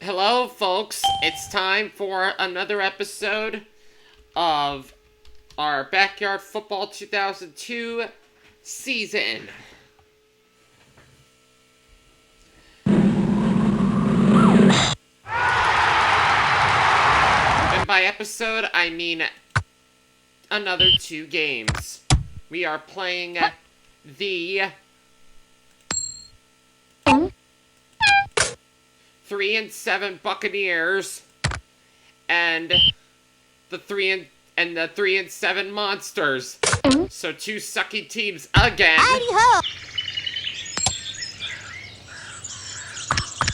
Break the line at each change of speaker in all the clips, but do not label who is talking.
Hello, folks. It's time for another episode of our Backyard Football 2002 season. And by episode, I mean another 2 games. We are playing the 3-7 Buccaneers and the 3-7 Monsters. So 2 sucky teams again.
Howdy ho!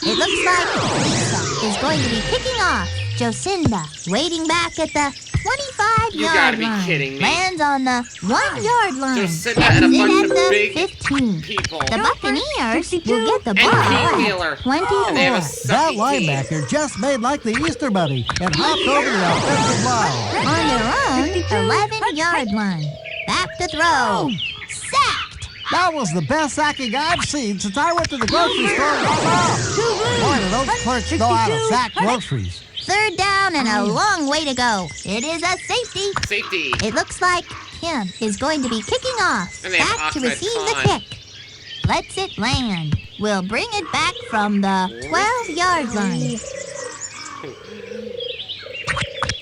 It looks like Lisa is going to be kicking off. Jocinda waiting back at the 25-yard line.
You gotta be kidding me.
Lands on the 1-yard line.
Jocinda and a bunch of
the
big
15.
people.
The Buccaneers will get the
And
ball
Pete
at
Wheeler.
24.
And they have a
That
sucky team.
linebacker just made like the Easter Bunny and hopped over the offensive line.
On their own 11-yard line. Back to throw. Sacked.
That was the best sacking I've seen since I went to the grocery store with my mom. Boy, do those clerks know how to sack groceries.
3rd down and a long way to go. It is a safety.
Safety.
It looks like Kim is going to be kicking off.
And they have
Back to
Ahmed
receive the
Khan.
kick. Lets it land. We'll bring it back from the 12-yard line.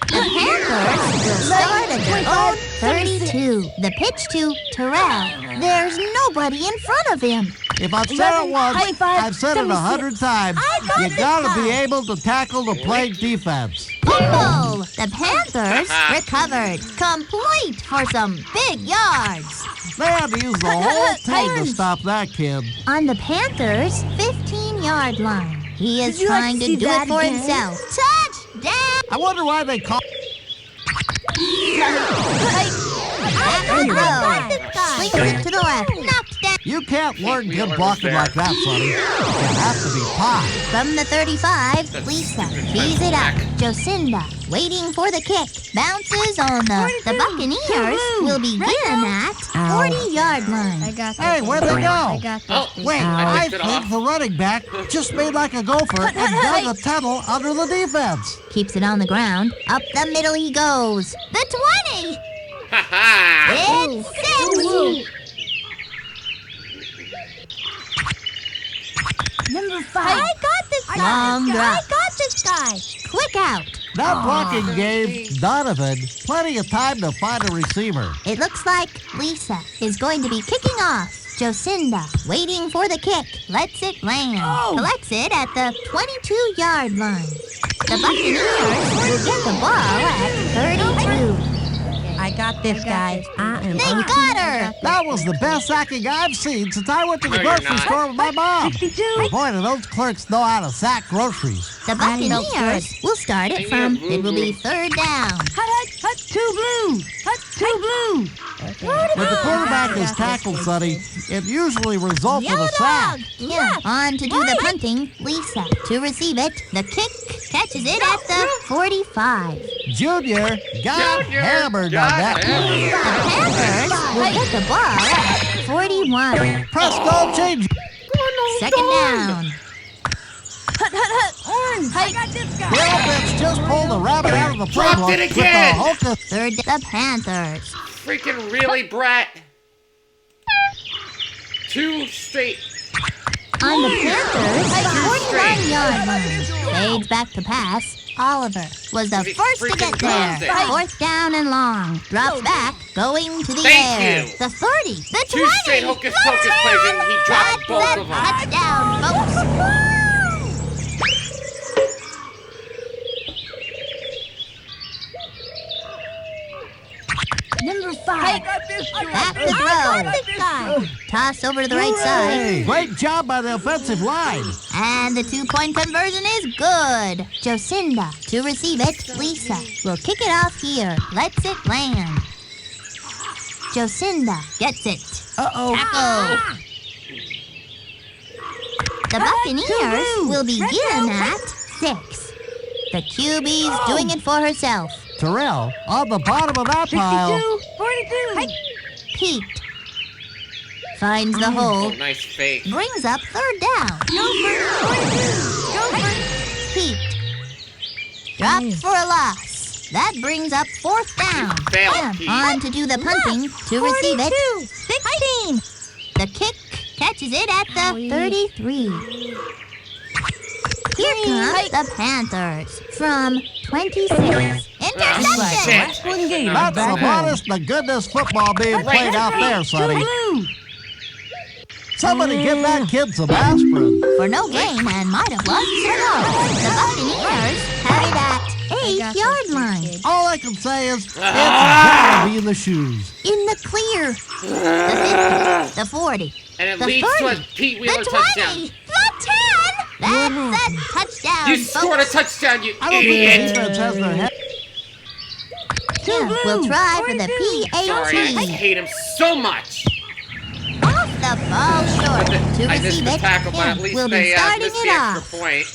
The Panthers will start at their own 32. The pitch to Terrell. There's nobody in front of him.
If I've said it once, I've said it 100 times. You gotta be able to tackle the playing defense.
Fumble! The Panthers recovered. Complete for some big yards.
They had to use the whole team to stop that kid.
On the Panthers' 15-yard line. He is trying to do it for himself. Touchdown!
I wonder why they call.
Back to throw. Swings it to the left. Knocked down.
You can't learn good blocking like that, Sonny. You have to be taught.
From the 35, Lisa tees it up. Jocinda waiting for the kick. Bounces on the Buccaneers will begin at 40-yard line.
Hey, where'd they go?
Oh,
Wait,
I
I
picked it
think
off.
the running back just made like a gopher and dug a tunnel under the defense.
Keeps it on the ground. Up the middle he goes. The 20.
Ha ha!
It's 6. Number 5. I got this guy. Long drop. I got this guy. Quick out.
That blocking gave Donovan plenty of time to find a receiver.
It looks like Lisa is going to be kicking off. Jocinda waiting for the kick. Lets it land. Collects it at the 22-yard line. The Buccaneers will get the ball at 32.
I got this, guys.
They got her.
That was the best sacking I've seen since I went to the
No, you're
grocery
not.
store with my mom. Boy, do those clerks know how to sack groceries.
The Buccaneers will start it from. It will be 3rd down.
Hut, two blue.
When the quarterback is tackled, Sonny, it usually results in a sack.
Yeah. On to do the punting. Lisa to receive it. The kick catches it at the 45.
Junior got hammered on that play.
The Panthers will get the ball at 41.
Presto, change.
2nd down.
Orange. I got this guy.
The offense just pulled the rabbit out of the
Dropped
playbook
it
with
again.
the hocus.
3rd, the Panthers.
Freaking really, Brett? 2 straight.
On the Panthers'
straight.
49-yard line. Fades back to pass. Oliver was the
He
first to
freaking
get there.
closed it.
4th down and long. Drops back, going to the
Thank
air.
you.
The 30, the
2
20.
straight hocus pocus plays and he dropped both
That's
of
a
them.
touchdown, folks. Number 5. Back to throw. Toss over to the right side.
Hey, great job by the offensive line.
And the 2-point conversion is good. Jocinda to receive it. Lisa will kick it off here. Lets it land. Jocinda gets it.
Uh-oh.
Tackle. The Buccaneers will begin at 6. The QB's doing it for herself.
Terrell, on the bottom of that pile.
42.
Pete finds the hole,
Nice fake.
brings up 3rd down.
Go for it. 42. Go for it.
Pete dropped for a loss. That brings up fourth down.
failed,
And
Pete.
on to do the punting to receive it.
16.
The kick catches it at the 33. Here come the Panthers from 26. Interception!
Shit.
One game.
That's
Back
some honest to goodness football being played out there,
Two
sonny.
blue.
Somebody give that kid some aspirin.
For no gain and might have lost some yards. The Buccaneers have it at 8-yard line.
All I can say is, it's gotta be the shoes.
In the clear. The 50, the 40,
And it
the
leads
30,
to a Pete Wheeler
the 20,
touchdown.
the 10. That's a touchdown,
You scored a
folks.
touchdown, you
I don't think the
idiot.
defense has their head.
Yeah, we'll try for the
42.
Sorry, I
PAT.
hate him so much.
Off the ball short. To
I missed
receive
the
it,
tackle, but
yeah,
at least
we'll be
they
starting
missed
it
the
off.
extra point.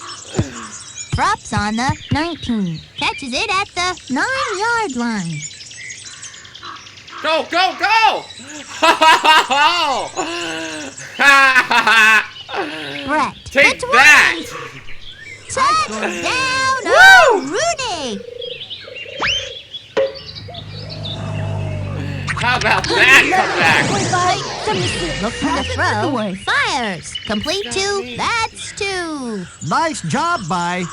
Drops on the 19. Catches it at the 9-yard line.
Go, go, go!
Brett.
Take
the 20.
that!
Touchdown, oh, Rooney.
How about that comeback?
Look for the throw. Fires. Complete to, that's 2.
Nice job by.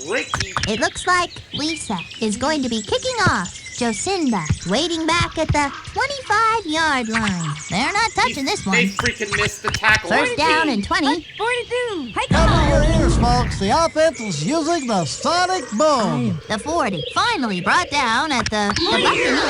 Ricky.
It looks like Lisa is going to be kicking off. Jocinda waiting back at the 25-yard line. They're not touching this
They
one.
freaking missed the tackle.
First down and 20.
42.
Cover your ears, folks. The offense is using the sonic boom.
The 40 finally brought down at the Buccaneers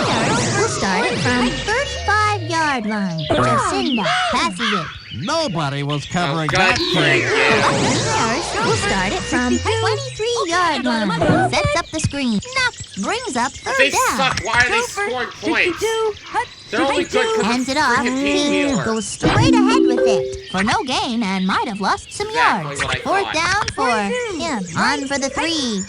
will start it from 35-yard line. Jocinda passes it.
Nobody was
Oh,
covering
good
that
for
kid.
you.
Buccaneers will start it from 23-yard line. Sets up the screen. Knocked. Brings up third
They
down.
suck. Why are they scoring points?
62.
They're only good because
Hands
it's
it off.
freaking Pete
He
Wheeler.
goes straight ahead with it for no gain and might have lost some
Exactly
yards.
what I
Fourth
thought.
down for him. On for the 3.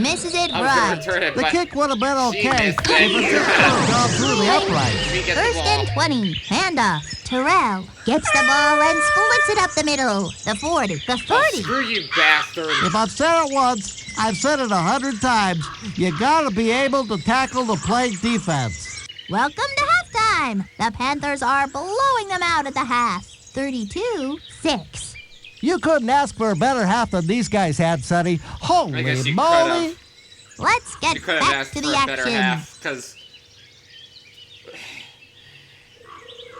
Misses it
I was gonna
right.
return it,
The
but
kick would have been
she
okay
missed
if it
it.
just had gone through the upright.
She gets
First
the ball.
and 20. Handoff. Terrell gets the ball and splits it up the middle. The 40. The
Oh,
30.
screw you, bastard.
If I've said it once, I've said it 100 times. You gotta be able to tackle the playing defense.
Welcome to halftime. The Panthers are blowing them out at the half. 32-6.
You couldn't ask for a better half than these guys had, Sonny.
I
Holy
guess you
moly!
could've.
Let's get
You could have
back
asked
to
for
the
a better
action.
half, because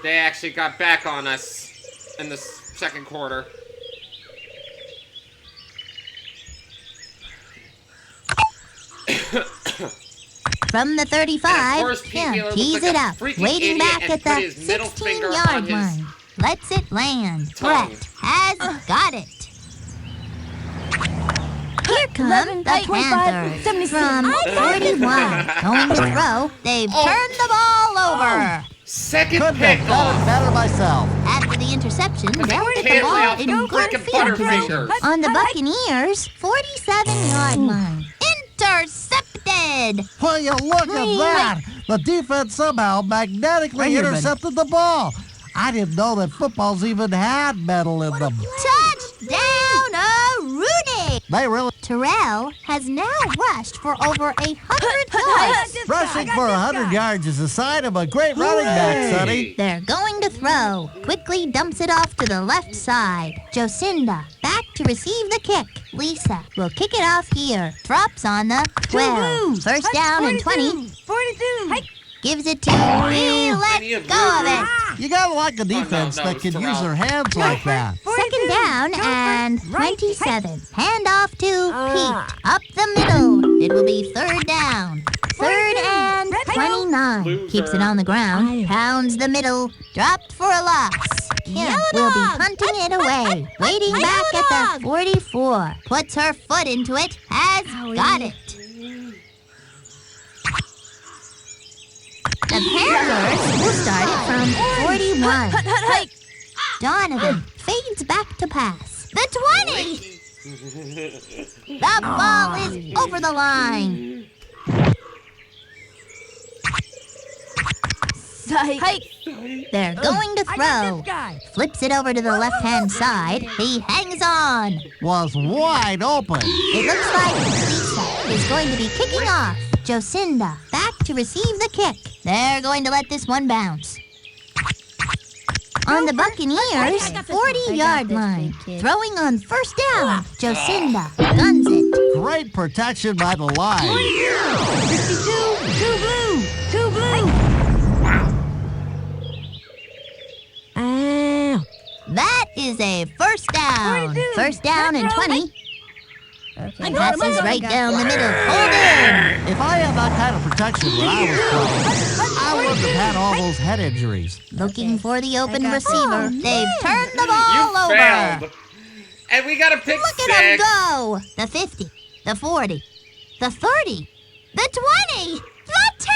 they actually got back on us in the second quarter.
From the 35,
And of course, Pete
Tim
Wheeler looks
tees
like
it
a
up,
freaking
waiting
idiot
back
and
at
put
the
his middle finger on
16-yard
his
line. Lets it land.
tongue.
Brett has got it. Here come the
25,
Panthers from 41. Going to throw, they've turned the ball over.
Second
Couldn't
pick
have done it
off.
better myself.
After the interception,
Because
they'll
they
get the
can't lay
ball
off
in
the
good
frickin'
field position
Butterfingers.
on the Buccaneers' 47-yard line. Intercepted.
Will you look at that? The defense somehow magnetically
Right here, buddy.
intercepted the ball. I didn't know that footballs even had metal in them.
Touchdown, Rooney.
They really
Terrell has now rushed for over 100 yards.
rushing for 100 yards is a sign of a great running back, Sonny.
They're going to throw. Quickly dumps it off to the left side. Jocinda back to receive the kick. Lisa will kick it off here. Drops on the 12. First down and 20.
42.
Gives it to Lee. Let
Any of
go of
you-
it.
You gotta like a defense
no,
that
it's
can use
Terrell.
their hands like that.
Second down and 27. Hand off to
Ah.
Pete. Up the middle. It will be third down. Third and 29.
Loser.
Keeps it on the ground. Pounds the middle. Dropped for a loss. Kim will be punting it away. Waiting back at the 44. Puts her foot into it. Has got it. The Panthers will start it from 41. Donovan fades back to pass. The 20. The ball is over the line.
Hike.
They're going to
I got
throw.
this guy.
Flips it over to the left-hand side. He hangs on.
Was wide open.
It looks like Lisa is going to be kicking off. Jocinda back to receive the kick. They're going to let this one bounce. On the Buccaneers, 40-yard line. Throwing on first down. Jocinda guns it.
Great protection by the line.
62. Two blue. Two blue.
That is a first down.
42.
First down and 20.
Okay.
Passes right down the middle. Hold in.
If I had that kind of protection when I was playing, I wouldn't have had all those head injuries.
Looking for the open
got
receiver.
this.
They've turned the
You
ball over.
failed. And we got a pick
Look
six.
at them go. The 50, the 40, the 30, the 20, the 10.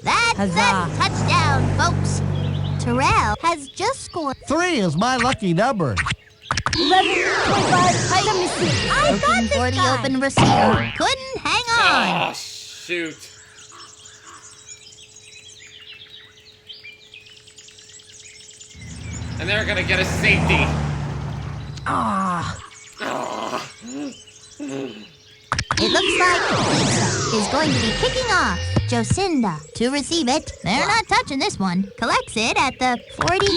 That's
Huzzah.
a touchdown, folks. Terrell has just scored.
3 is my lucky number.
11, 25, 76. I got
Looking
this
for the
guy.
open receiver. Couldn't hang on.
Oh, shoot. And they're going to get a safety.
Ah.
Oh.
It looks like Lisa is going to be kicking off. Jocinda to receive it. They're not touching this one. Collects it at the 48. The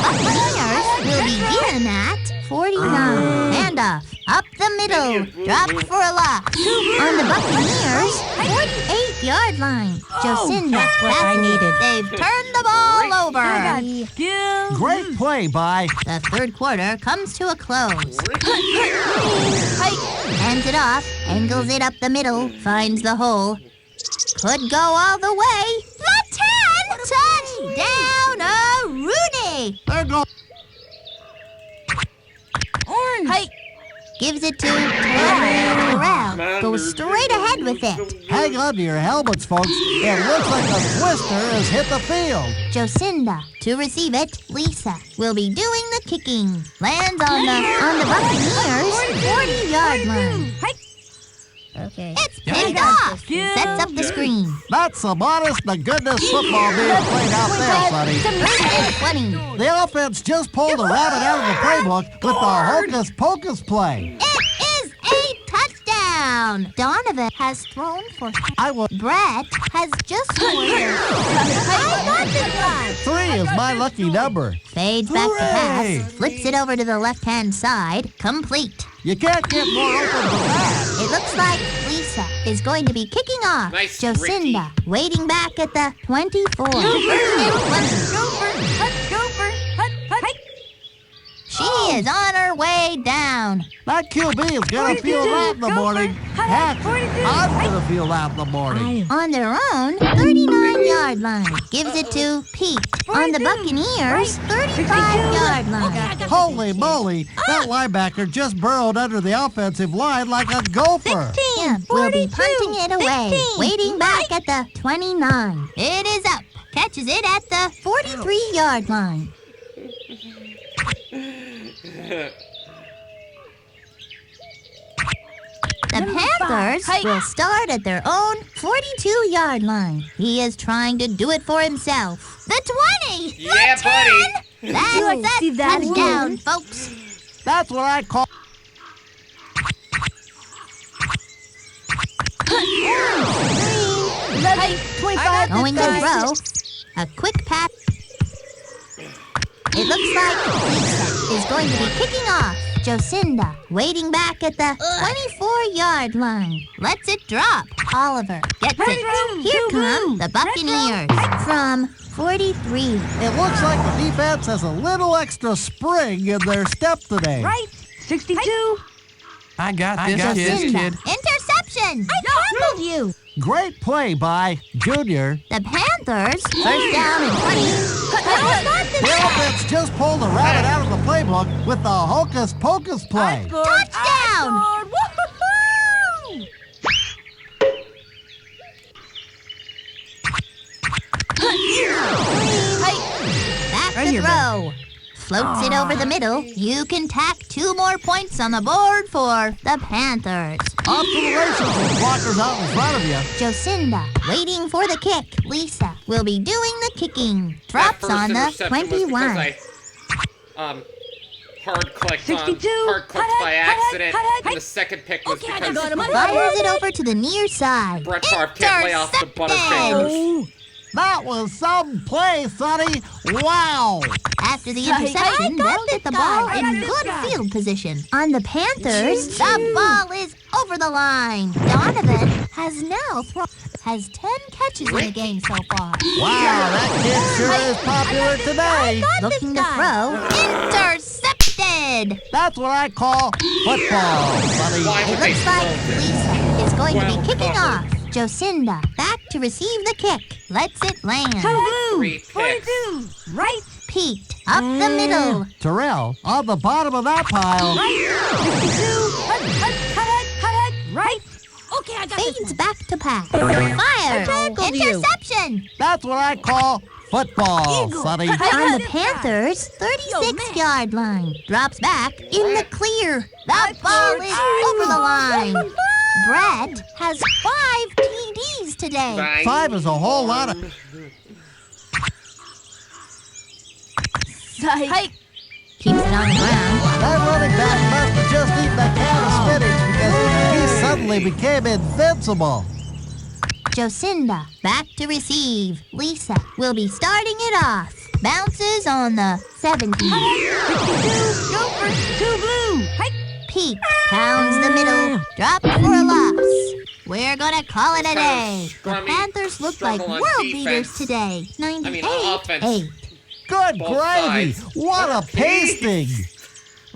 Buccaneers will begin at 49. Handoff. Up the middle. Dropped for a loss. On the Buccaneers, 48-yard line. Jocinda
that's what I
passes it.
needed.
They've turned the ball
I
over.
got skills.
Great play by
The third quarter comes to a close.
Hike.
Hands it off, angles it up the middle, finds the hole. Could go all the way. The 10! Touchdown, Rooney!
There go.
Orange. Hike.
Gives it to Terrell. Goes straight ahead with it.
Hang on to your helmets, folks. It looks like a twister has hit the field.
Jocinda to receive it. Lisa will be doing the kicking. Lands on the Buccaneers 40-yard line.
Hike. Okay.
It's picked off.
Yeah.
Sets up the screen.
That's some honest to goodness football being played out there, buddy.
20.
The offense just pulled a rabbit out of the playbook with the hocus pocus play.
It is a touchdown. Donovan has thrown for. Brett has just scored. I got this one.
3 is my lucky number.
Fades back to
Hooray!
pass. Flips it over to the left-hand side. Complete.
You can't get more open than that.
It looks like Lisa is going to be kicking off.
Nice,
Jocinda waiting back at the 24. First and 20.
Gopher. Hut. Gopher. Hut. Hike.
She is on her way down.
That QB is going to
42,
feel that in the
go
morning.
for it.
Heck,
42,
I'm going to feel that in the morning.
On their own 39-yard line. Gives it to Pete. On the
42,
Buccaneers,
right.
35-yard line.
Holy moly, that linebacker just burrowed under the offensive line like a gopher.
15 will be
42,
punting it away.
15,
Waiting back at the 29. It is up. Catches it at the 43-yard line. The Panthers will start at their own 42-yard line. He is trying to do it for himself. The 20!
Yeah,
the
buddy.
10! That's
See
a
that
touchdown,
again?
folks.
That's what I call...
Hike. 25.
Going to throw. A quick pass. It looks like Lisa is going to be kicking off. Jocinda waiting back at the 24-yard line. Lets it drop. Oliver gets it. Here come the Buccaneers from 43.
It looks like the defense has a little extra spring in their step today.
Right. 62.
I got this,
Jocinda.
kid.
Interception. I tackled you.
Great play by Junior.
The Panthers first down and 20.
The offense just pulled a rabbit out of the playbook with the hocus pocus play.
Touchdown.
Woo-hoo-hoo!
Back
Right
to
here,
throw. Floats it over the middle. You can tack 2 more points on the board for the Panthers.
Off to the races with blockers out in front of you.
Jocinda waiting for the kick. Lisa will be doing the kicking.
That
Drops
first
on the
interception was
21.
because I hard-clicked
62.
by accident, and the second pick was
Okay, I
because
got him.
Fires it over to the near side.
Brett Favre can't lay off the Butterfingers.
Oh, that was some play, Sonny. Wow.
After the interception, they'll get the ball in good field position. On the Panthers, the ball is over the line. Donovan has 10 catches in the game so far.
Wow, that kid sure is popular today.
Looking to throw, intercepted.
That's what I call football, Sonny.
Why
It
would they
looks like
throw this?
Lisa is going to
Well
be kicking
covered.
off. Jocinda back to receive the kick. Lets it land.
Three picks.
Right.
Pete up the middle.
Terrell, on the bottom of that pile.
52. Right. Okay, I got this
Fades
one.
back to pass. Fire.
tackled you.
Interception.
That's what I call football, Sonny.
On the Panthers' 36-yard line. Drops back in the clear. The ball is over the line. Brett has 5 TDs today.
Bang.
5 is a whole lot of...
Psych.
Keeps it on the ground.
That running back must have just eaten a can of spinach because he suddenly became invincible.
Jocinda back to receive. Lisa will be starting it off. Bounces on the 17.
52. Go for 2 blue. Hike.
Pete pounds the middle. Drop for a loss. We're gonna call it a day. The
Scrummy
Panthers look like
struggle on
world
defense.
beaters today. 98-8.
offense.
Good
Both
gravy.
sides.
What a pasting.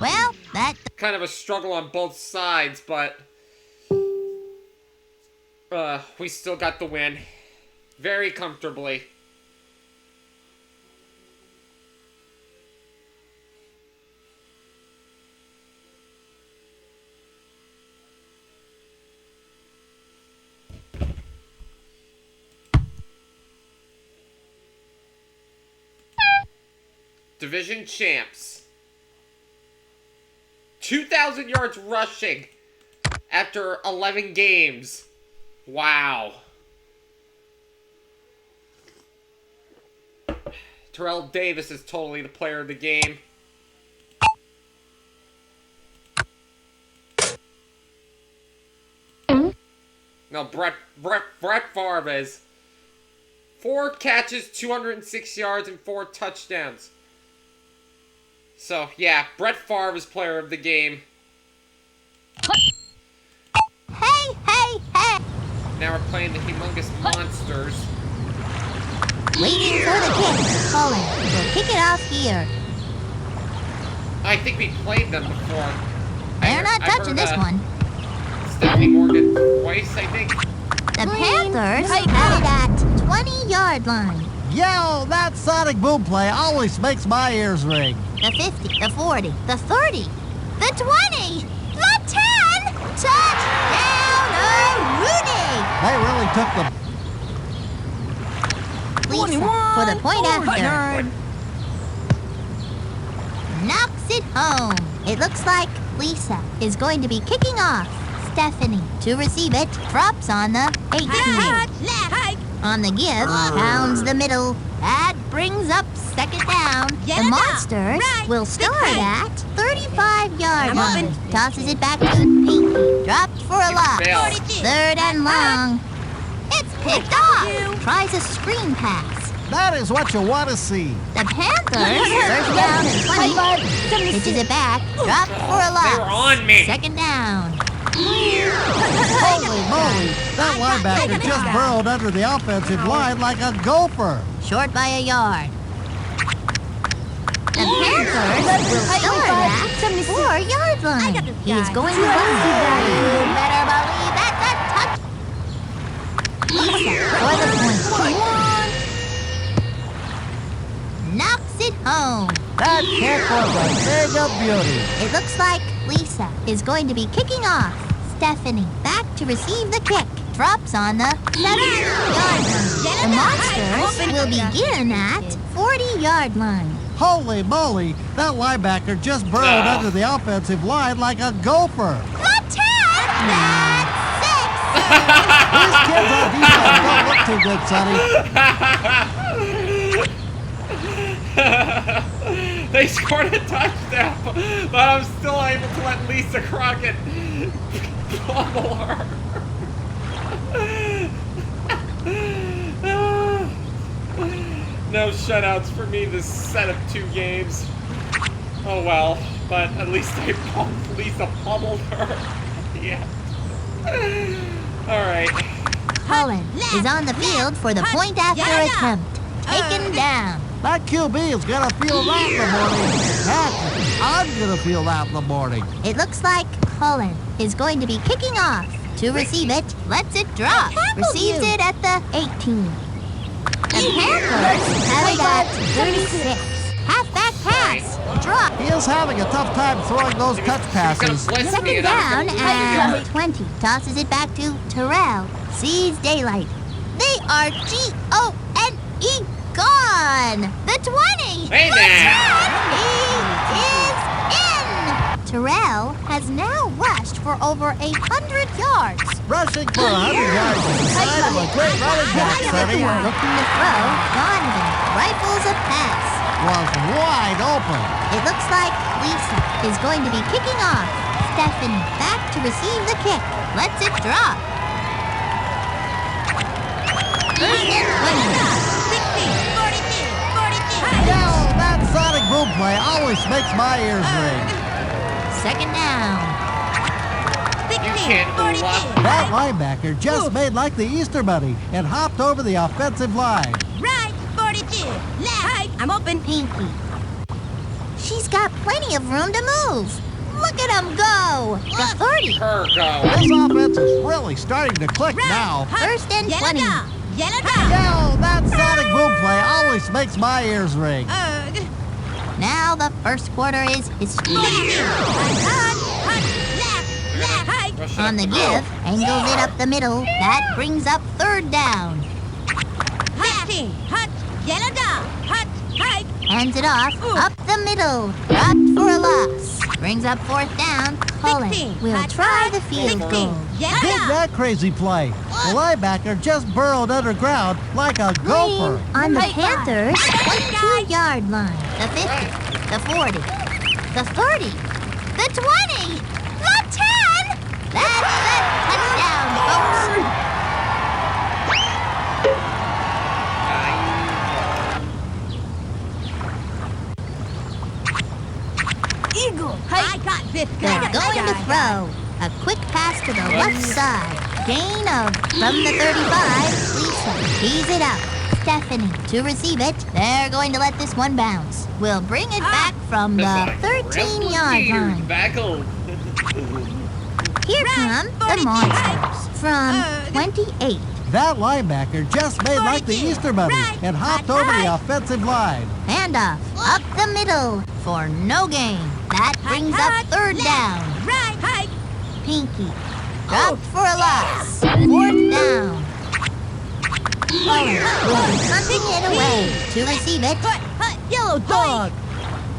Well, that
Kind of a struggle on both sides, but we still got the win. Very comfortably. Division champs. 2,000 yards rushing after 11 games. Wow. Terrell Davis is totally the player of the game. No, Brett Favre is 4 catches, 206 yards, and 4 touchdowns. So, yeah, Brett Favre is player of the game.
hey.
Now we're playing the Humongous Monsters.
Waiting for the kick. Colin will kick it off here.
I think we played them before.
They're not touching this one.
Stephanie Morgan twice, I think.
The Panthers have it at 20-yard line.
Yo, that sonic boom play always makes my ears ring.
The 50, the 40, the 30, the 20, the 10. Touchdown, Rooney!
They really took the...
Lisa for the point after. Knocks it home. It looks like Lisa is going to be kicking off. Stephanie to receive it. Drops on the 18. On the give, pounds the middle. That brings up second down. The Monsters will start at 35-yard line. Tosses it back to Pinky. Dropped for a loss.
failed.
3rd and long. It's picked off. Tries a screen pass.
That is what you want to see.
The Panthers, first down and 20. Pitches it back. Dropped for a loss.
They were on me.
Second down.
Holy moly, that linebacker just burrowed under the offensive line like a gopher.
Short by a yard. The Panthers will start at 4-yard line. He is going to run. You better believe that's a touch. Lisa for the point. Knocks it home.
That kick was a thing of beauty.
It looks like Lisa is going to be kicking off. Stephanie back to receive the kick. Drops on the 7-yard line. The Monsters will begin at 40-yard line.
Holy moly, that linebacker just burrowed under the offensive line like a gopher.
The 10! That's 6!
These kids on defense don't look too good, Sonny.
They scored a touchdown, but I'm still able to let Lisa Crockett pummel her. No shutouts for me this set of 2 games. Oh well, but at least Lisa pummeled her. Yeah. Alright.
Cullen is on the field for the point after attempt. Taken down.
That QB is gonna feel that in the morning. Heck, I'm gonna feel that in the morning.
It looks like Cullen is going to be kicking off. To receive it, lets it drop. Receives it at the 18. The Panthers have it at 36. Halfback pass. Drop.
He is having a tough time throwing those touch passes.
Second down and 20. Tosses it back to Terrell. Sees daylight. They are Gone. Gone. The 20.
Hey
The
now.
10. He is in. Terrell has now rushed for over 100 yards.
Rushing for 100 yards is the sign of a great running back, Sonny.
Looking to throw. Donovan rifles a pass.
Was wide open.
It looks like Lisa is going to be kicking off. Stephanie back to receive the kick. Lets it drop. First and 20.
Yo, that sonic boom play always makes my ears ring.
Second down.
You can't bluff.
That linebacker just made like the Easter Bunny and hopped over the offensive line.
Right, 42. Left. I'm open.
Pinky. She's got plenty of room to move. Look at him go. The 30.
Her go.
This offense is really starting to click now.
First and 20.
Yellow dog.
Yo, that sonic boom play always makes my ears ring.
Now the first quarter is history.
Rush it
On
up
the
middle.
give, angles it up the middle. That brings up third down.
Yellow dog.
Hands it off, up the middle. Dropped for a loss. Brings up fourth down. Cullen will try the field goal.
Dig that crazy play. The linebacker just burrowed underground like a gopher.
On the Panthers' 22-yard line. The 50, the 40, the 30, the 20, the 10. That's a touchdown, folks.
Eagle. I got this guy.
They're going to throw. A quick pass to the left side. Gain of from the 35. Lisa tees it up. Stephanie to receive it. They're going to let this one bounce. We'll bring it back from the 13-yard line.
Back home.
Here come the Monsters from 28.
That linebacker just made like the Easter Bunny and hopped over the offensive line.
Handoff up the middle for no gain. That brings up third down.
Right.
Pinky dropped for a loss. Fourth down. Cullen will be punting it away to receive it.
Yellow dog.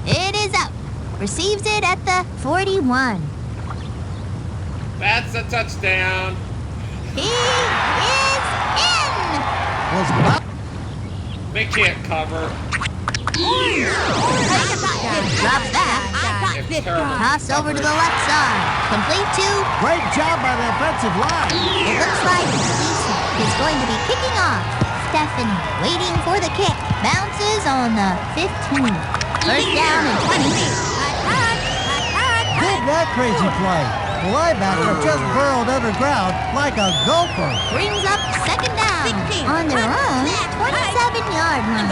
It is up. Receives it at the 41.
That's a touchdown.
He is in.
Was about
They can't cover.
Drops back.
It's terrible.
Toss over to the left side. Complete to.
great job by the offensive line.
It looks like Lisa is going to be kicking off. Stephanie waiting for the kick. Bounces on the 15. First down and 20.
Dig that crazy play. The linebacker just burrowed underground like a gopher.
Brings up second down on their own 27-yard line.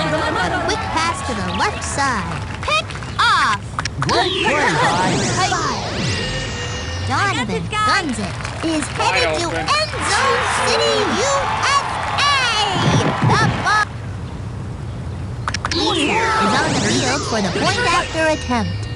A quick pass to the left side. Pick off.
Great play by
Donovan guns it. Is headed to
open.
End Zone City, USA. The ball is on the field for the point after attempt.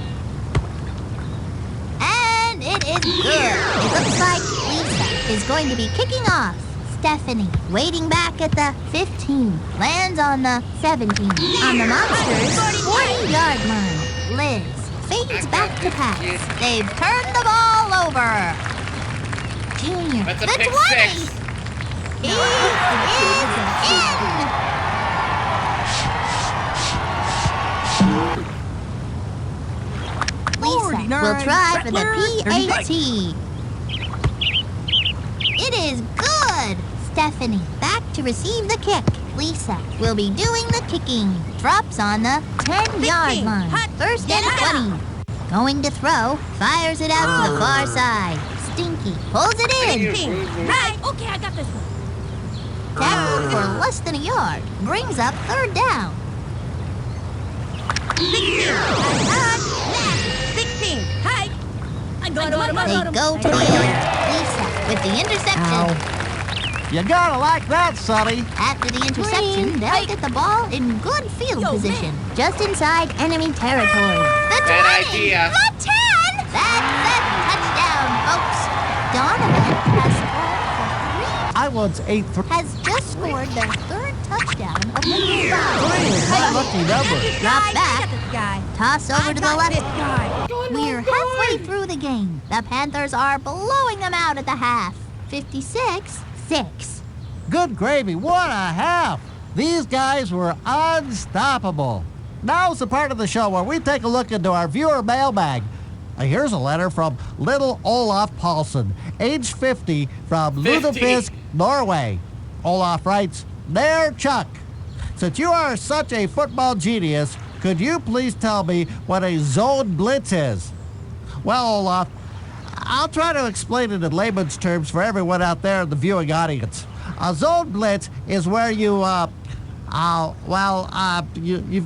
And it is good. It looks like Lisa is going to be kicking off. Stephanie waiting back at the 15. Lands on the 17. On the Monsters' 40-yard line. Liz fades back to pass. They've turned the ball over. Junior.
That's a
The
pick
20.
six.
He is in. Lisa will try for the PAT. It is good. Stephanie back to receive the kick. Lisa will be doing the kicking. Drops on the 10-yard line. First and 20. Going to throw. Fires it out to the far side. Stinky pulls it in.
Right. Okay, I got this one.
Tackled for less than a yard. Brings up third down.
16. Hi. I got him.
They go to the end. Lisa with the interception.
You gotta like that, Sonny.
After the interception, they'll get the ball in good field position, just inside enemy territory. The 20,
Bad idea.
the 10. That's a touchdown, folks. Donovan has just scored their third touchdown of the year.
My lucky number.
Drop
I
back.
got this guy.
Toss over to the
I got this
left.
guy.
We're halfway through the game. The Panthers are blowing them out at the half. 56-6.
Good gravy, what a half! These guys were unstoppable. Now's the part of the show where we take a look into our viewer mailbag. Here's a letter from little Olaf Paulson, age 50, from
50.
Lutefisk, Norway. Olaf writes, "There, Chuck. Since you are such a football genius, could you please tell me what a zone blitz is?" Well, Olaf, I'll try to explain it in layman's terms for everyone out there in the viewing audience. A zone blitz is where you've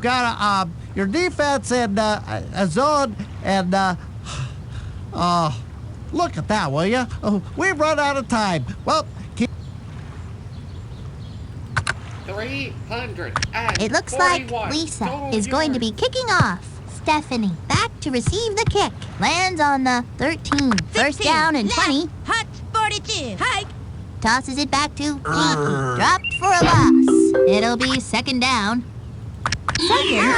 got your defense in a zone and look at that, will you? We've run out of time. Well,
341.
It looks like Lisa is going to be kicking off. Stephanie back to receive the kick. Lands on the 13. First down and 20.
Hot 42. Hi.
Tosses it back to Pinky. Dropped for a loss. It'll be second down. Second and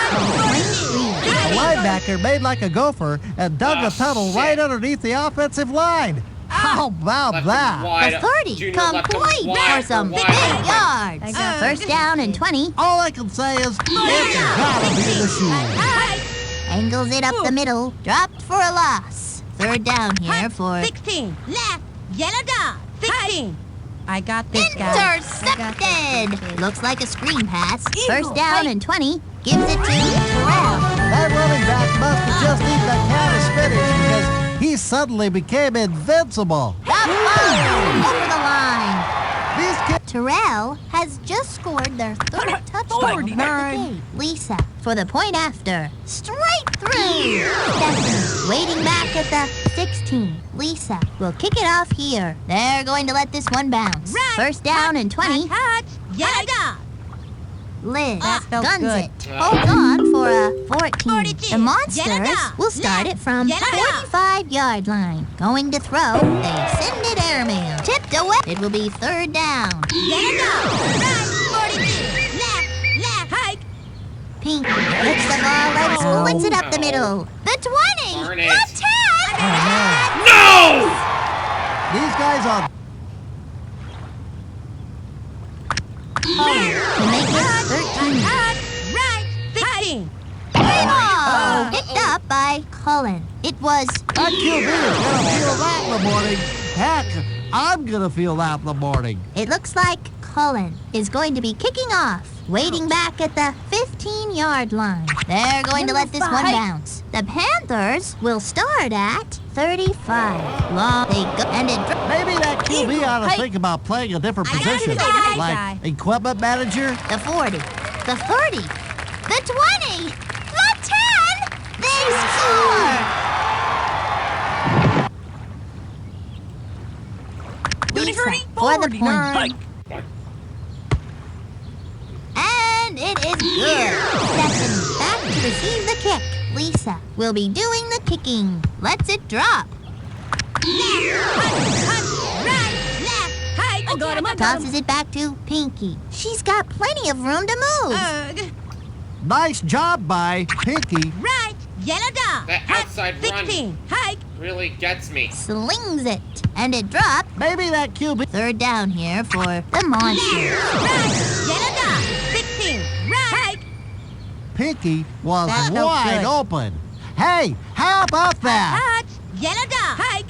23.
the linebacker made like a gopher and dug a tunnel
shit.
right underneath the offensive line. How about
Left
that?
him wide.
The 30
Junior left him
complete
wide
for some
wide
big
open.
yards. First down and 20.
All I can say is, it's gotta be the shoe.
Angles it up the middle. Dropped for a loss. Third down here for
16. Left. Yellow dot. 16. I got this guy.
intercepted. Looks like a screen pass. First down and 20. Gives it to Terrell.
That running back must have just eaten a can of spinach because he suddenly became invincible.
The ball over the line.
These kids...
Terrell has just scored their third touchdown of the game. Lisa for the point after. Straight through. Stephanie waiting back at the 16. Lisa will kick it off here. They're going to let this one bounce.
Right.
First down and 20.
Hot. Yellow dot.
Liz
felt
guns
good.
it. Hold on for a 14.
42.
The Monsters
Yellow dot.
will start it from
Yellow dot.
45-yard line. Going to throw. They send it airmail. Tipped away. It will be third down.
Yellow dot. Right. 42. Left. Hike.
Pink hits the ball and splits it up the middle. The 20.
Darn
The
it.
10.
No!
These guys are...
To make it 13.
Hot. Right. 15.
Oh, picked up by Cullen. It was
That QB is gonna feel that in the morning. Heck, I'm gonna feel that in the morning.
It looks like Cullen is going to be kicking off, waiting back at the 15-yard line. They're going to let this one bounce. The Panthers will start at 35. Long they go, and it
Maybe that QB ought to think about playing a different
I gotta
position,
go to that
like
guy.
equipment manager.
the 40, the 30, the 20, the 10. They score. Lisa for the point. And it is good. Stephanie back to receive the kick. Lisa will be doing the kicking. Lets it drop.
I got him.
Tosses it back to Pinky. She's got plenty of room to move.
Ugh.
Nice job by Pinky.
Right. Yellow dot.
That
Hot.
outside run.
16. Hike.
Really gets me.
Slings it. and it dropped.
Maybe that QB.
Third down here for the Monsters.
Yellow dot. 16. Right.
Pinky was
That's no
wide
good.
open. Hey, how about that?
Touch. Yellow dot. Hike.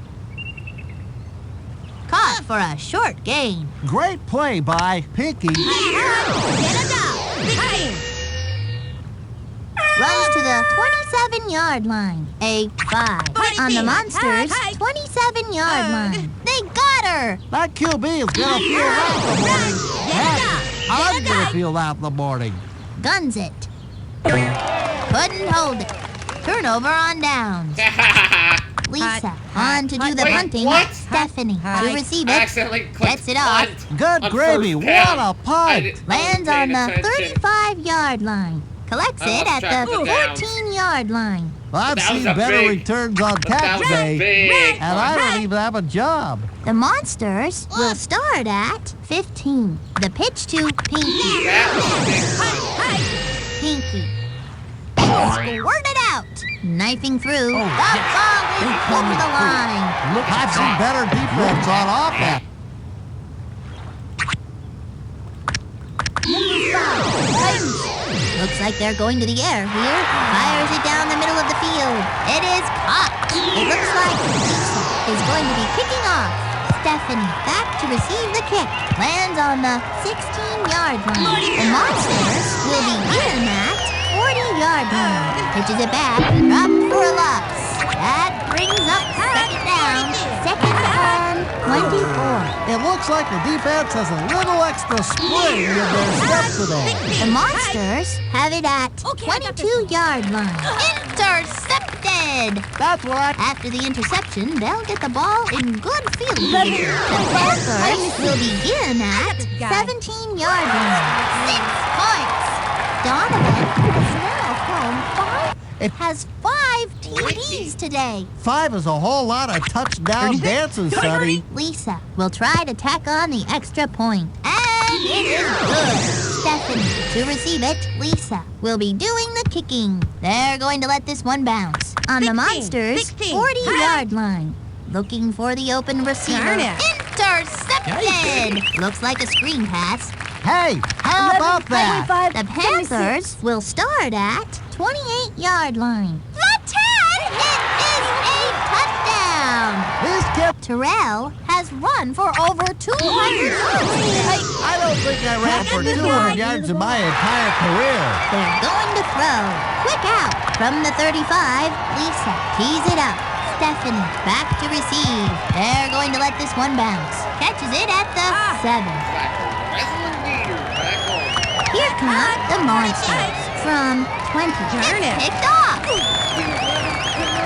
Caught for a short gain.
Great play by Pinky.
Yellow dot. 16.
Runs to the 27-yard line. A 5. On the Monsters' 27-yard line. They got her.
That QB is gonna feel that in the morning. Heck, I'm gonna
Yellow
feel that in the morning.
Guns it. Couldn't hold it. Turnover on downs. Lisa on to do the
Wait,
punting.
what?
Stephanie to receive
I
it.
accidentally clicked
Gets it off.
punt
Good
on
gravy,
first
what
down.
a
I
punt.
didn't-
Lands
I
on
wasn't
the
paying attention.
35-yard line. Collects
I
it
lost
at
track
the
of downs.
14-yard line.
I've
That was
seen
a
better
big-
returns on
That
tax
was a
day,
big
and I
punt.
don't even have a job.
The Monsters will start at 15. The pitch to Pinky.
That was a big punt.
Pinky. Squirt it out. Knifing through.
Oh,
The
yes.
ball
They
is
call
over
me
the
through.
line.
Look, I've seen better defense on offense.
Looks like they're going to the air here. Fires it down the middle of the field. It is caught. It looks like Lisa is going to be kicking off. Stephanie back to receive the kick. Lands on the 16-yard line. The Monsters will begin at 40-yard line. Pitches it back. Dropped for a loss. That brings up second down. Second and 24.
It looks like the defense has a little extra spring in their step today.
The Monsters have it at 22-yard line. Intercepted!
That's what I...
After the interception, they'll get the ball in good field position. The Panthers will begin at 17-yard line. 6 points. Donovan is now home 5.
It-
Has 5 TDs today.
5 is a whole lot of touchdown dances, Sonny.
Lisa will try to tack on the extra point. And it is good. Stephanie to receive it. Lisa will be doing the kicking. They're going to let this one bounce. On the
16,
Monsters'
16.
40-yard line. Looking for the open receiver.
Darn it.
Intercepted! Looks like a screen pass.
Hey, how about that?
The Panthers will start at 28-yard line. The 10! It is a touchdown!
This kid...
Terrell has run for over 200 yards today.
I don't think I ran for 200 yards in my entire career.
They're going to throw. Quick out. From the 35, Lisa tees it up. Stephanie back to receive. They're going to let this one bounce. Catches it at the 7.
Like a wrestling leader back home.
Here come the Monsters from 20.
Darn it.
It's picked off.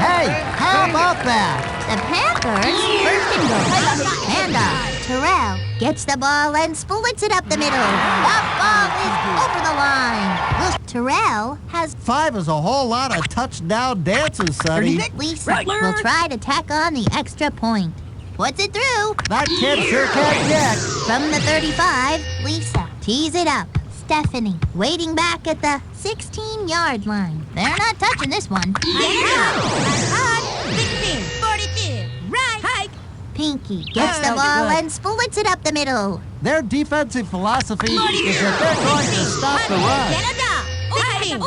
Hey, how about that?
The Panthers first and goal. Handoff. Terrell gets the ball and splits it up the middle. The ball is over the line. Terrell has
5 is a whole lot of touchdown dances, Sonny.
Lisa will try to tack on the extra point. Puts it through.
That kid sure can kick.
From the 35, Lisa tees it up. Stephanie waiting back at the 16-yard line. They're not touching this one.
16. 42. Right. Hike.
Pinky gets the
Oh,
ball
good.
and splits it up the middle.
Their defensive philosophy is that they're going to stop the run.
Yellow dot.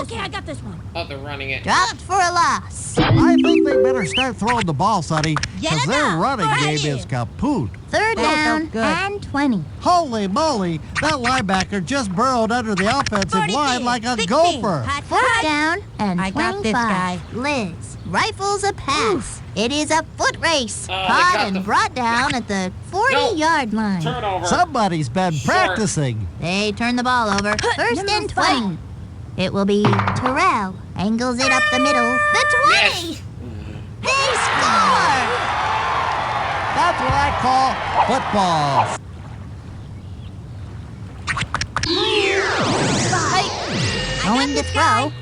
Okay, I got this one.
Oh, they're running it.
Dropped for a loss.
I think they better start throwing the ball, Sonny, because
Get it
their
up.
running
Right.
game is kaput.
Third down
good.
and 20.
Holy moly, that linebacker just burrowed under the offensive
42,
line like a
16.
gopher.
Hot,
Fourth
hot.
down and
I
25.
got this guy.
Liz rifles a pass. It is a foot race.
Oh, they
Caught
got
and
the-
brought down at the 40-yard line.
Turnover.
Somebody's been
Short.
practicing.
They turn the ball over. First
Number
and
5.
20. It will be Terrell. Angles it up the middle. The 20.
Yes.
They score.
That's what I call football.
Going to throw.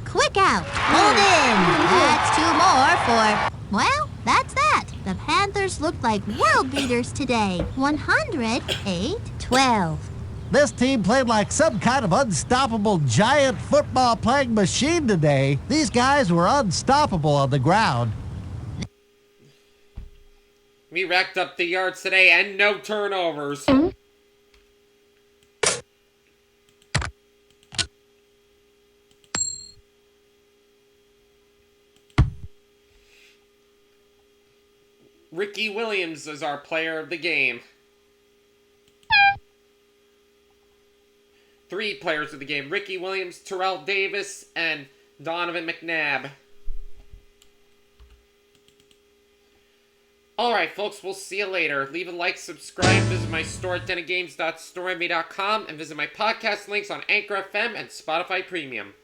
Quick out. Hold in. That's 2 more for... Well, that's that. The Panthers look like world beaters today. 108-12.
This team played like some kind of unstoppable giant football playing machine today. These guys were unstoppable on the ground.
We racked up the yards today and no turnovers. Ricky Williams is our player of the game. 3 players of the game: Ricky Williams, Terrell Davis, and Donovan McNabb. Alright, folks, we'll see you later. Leave a like, subscribe, visit my store at denagames.storeenvy.com, and visit my podcast links on Anchor FM and Spotify Premium.